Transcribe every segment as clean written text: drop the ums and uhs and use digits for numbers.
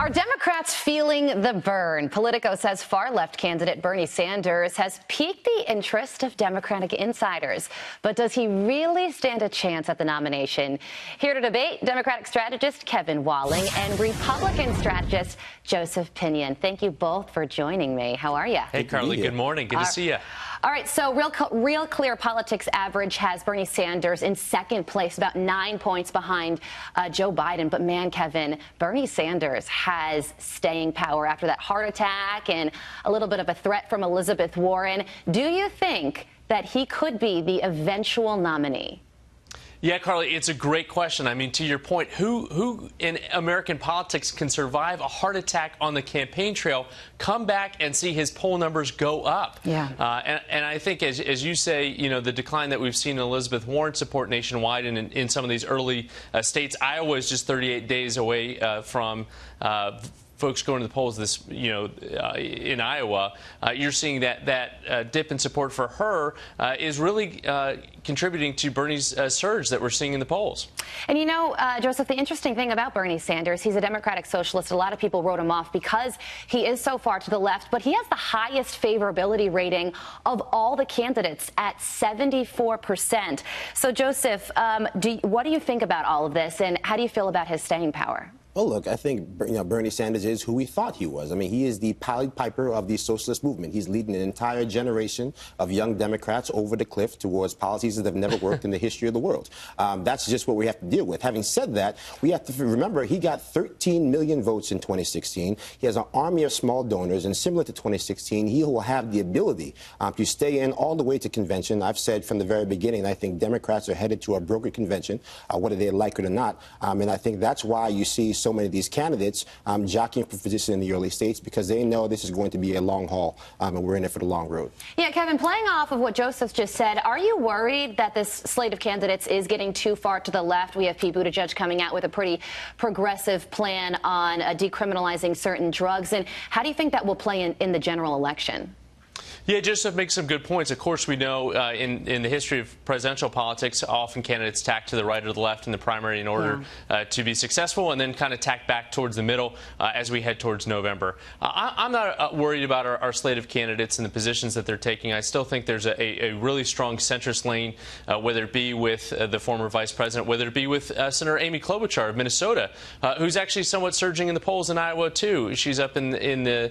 Are Democrats feeling the burn? Politico says far-left candidate Bernie Sanders has piqued the interest of Democratic insiders. But does he really stand a chance at the nomination? Here to debate, Democratic strategist Kevin Walling and Republican strategist Joseph Pinion. Thank you both for joining me. How are you? Hey, Carly. Good morning. Good to see you. All right, so Real Clear Politics average has Bernie Sanders in second place, about 9 points behind Joe Biden. But man, Kevin, Bernie Sanders has staying power after that heart attack and a little bit of a threat from Elizabeth Warren. Do you think that he could be the eventual nominee? Yeah, Carly, it's a great question. I mean, to your point, who in American politics can survive a heart attack on the campaign trail, come back and see his poll numbers go up? Yeah. And I think, as you say, you know, the decline that we've seen in Elizabeth Warren support nationwide and in some of these early states, Iowa is just 38 days away from folks going to the polls in Iowa. You're seeing that dip in support for her is really contributing to Bernie's surge that we're seeing in the polls. And you know, Joseph, the interesting thing about Bernie Sanders, he's a Democratic socialist. A lot of people wrote him off because he is so far to the left, but he has the highest favorability rating of all the candidates at 74%. So, Joseph, what do you think about all of this, and how do you feel about his staying power? Well, look, I think Bernie Sanders is who we thought he was. I mean, he is the Pied Piper of the socialist movement. He's leading an entire generation of young Democrats over the cliff towards policies that have never worked in the history of the world. That's just what we have to deal with. Having said that, we have to remember he got 13 million votes in 2016. He has an army of small donors, and similar to 2016, he will have the ability to stay in all the way to convention. I've said from the very beginning, I think Democrats are headed to a brokered convention, whether they like it or not. And I think that's why you see so many of these candidates jockeying for position in the early states, because they know this is going to be a long haul, and we're in it for the long road. Yeah, Kevin, playing off of what Joseph just said, are you worried that this slate of candidates is getting too far to the left? We have Pete Buttigieg coming out with a pretty progressive plan on decriminalizing certain drugs. And how do you think that will play in the general election? Yeah, Joseph makes some good points. Of course, we know in the history of presidential politics, often candidates tack to the right or the left in the primary in order to be successful, and then kind of tack back towards the middle as we head towards November. I'm not worried about our slate of candidates and the positions that they're taking. I still think there's a really strong centrist lane, whether it be with the former vice president, whether it be with Senator Amy Klobuchar of Minnesota, who's actually somewhat surging in the polls in Iowa, too. She's up in the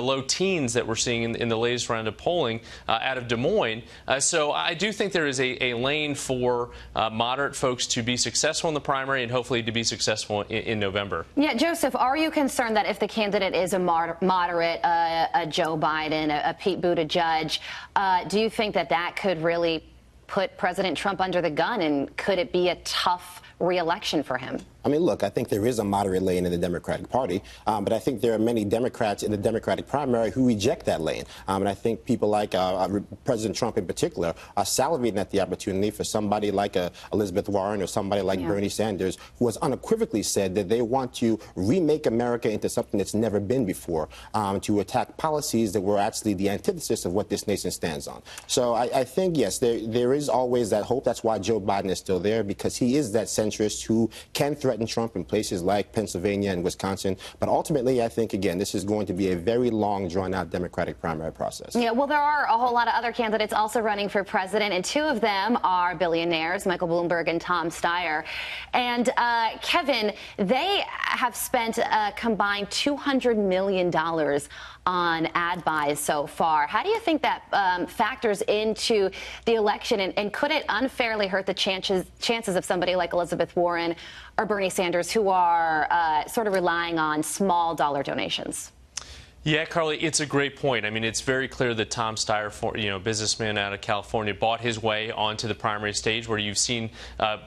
low teens that we're seeing in the latest round of polling out of Des Moines. So I do think there is a lane for moderate folks to be successful in the primary and hopefully to be successful in November. Yeah, Joseph, are you concerned that if the candidate is a moderate, a Joe Biden, a Pete Buttigieg, do you think that could really put President Trump under the gun, and could it be a tough re-election for him? I mean, look, I think there is a moderate lane in the Democratic Party, but I think there are many Democrats in the Democratic primary who reject that lane. And I think people like President Trump in particular are salivating at the opportunity for somebody like Elizabeth Warren or somebody like Bernie Sanders, who has unequivocally said that they want to remake America into something that's never been before, to attack policies that were actually the antithesis of what this nation stands on. So I think, yes, there is always that hope. That's why Joe Biden is still there, because he is that centrist who can threaten Trump in places like Pennsylvania and Wisconsin. But ultimately, I think, again, this is going to be a very long, drawn-out Democratic primary process. Yeah, well, there are a whole lot of other candidates also running for president, and two of them are billionaires, Michael Bloomberg and Tom Steyer. And, Kevin, they have spent a combined $200 million on ad buys so far. How do you think that factors into the election, and could it unfairly hurt the chances of somebody like Elizabeth Warren or Bernie Sanders, who are sort of relying on small dollar donations? Yeah, Carly, it's a great point. I mean, it's very clear that Tom Steyer, businessman out of California, bought his way onto the primary stage, where you've seen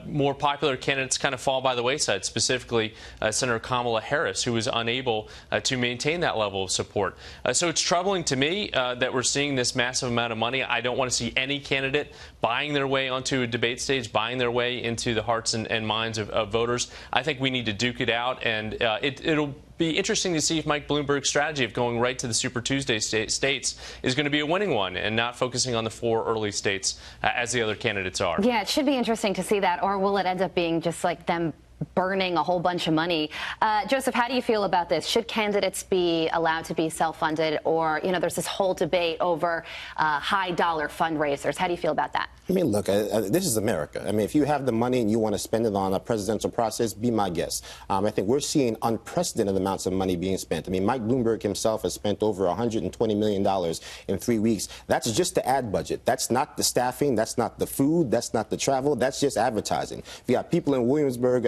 more popular candidates kind of fall by the wayside, specifically Senator Kamala Harris, who was unable to maintain that level of support. So it's troubling to me that we're seeing this massive amount of money. I don't want to see any candidate buying their way onto a debate stage, buying their way into the hearts and minds of voters. I think we need to duke it out, and it'll be interesting to see if Mike Bloomberg's strategy of going right to the Super Tuesday states is going to be a winning one, and not focusing on the 4 early states as the other candidates are. Yeah, it should be interesting to see that, or will it end up being just like them burning a whole bunch of money. Joseph, how do you feel about this? Should candidates be allowed to be self-funded, or, there's this whole debate over high-dollar fundraisers. How do you feel about that? I mean, look, this is America. I mean, if you have the money and you want to spend it on a presidential process, be my guest. I think we're seeing unprecedented amounts of money being spent. I mean, Mike Bloomberg himself has spent over $120 million in 3 weeks. That's just the ad budget. That's not the staffing. That's not the food. That's not the travel. That's just advertising. We got people in Williamsburg,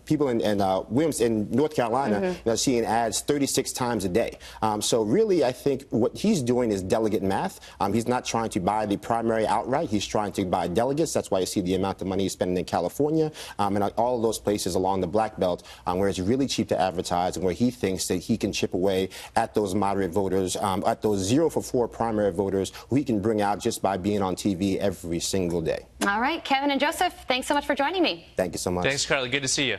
people in Williams in North Carolina, seeing ads 36 times a day. So really, I think what he's doing is delegate math. He's not trying to buy the primary outright. He's trying to buy delegates. That's why you see the amount of money he's spending in California and all of those places along the Black Belt where it's really cheap to advertise and where he thinks that he can chip away at those moderate voters, at those 0 for 4 primary voters who he can bring out just by being on TV every single day. All right, Kevin and Joseph, thanks so much for joining me. Thank you so much. Thanks, Carly. Good to see you.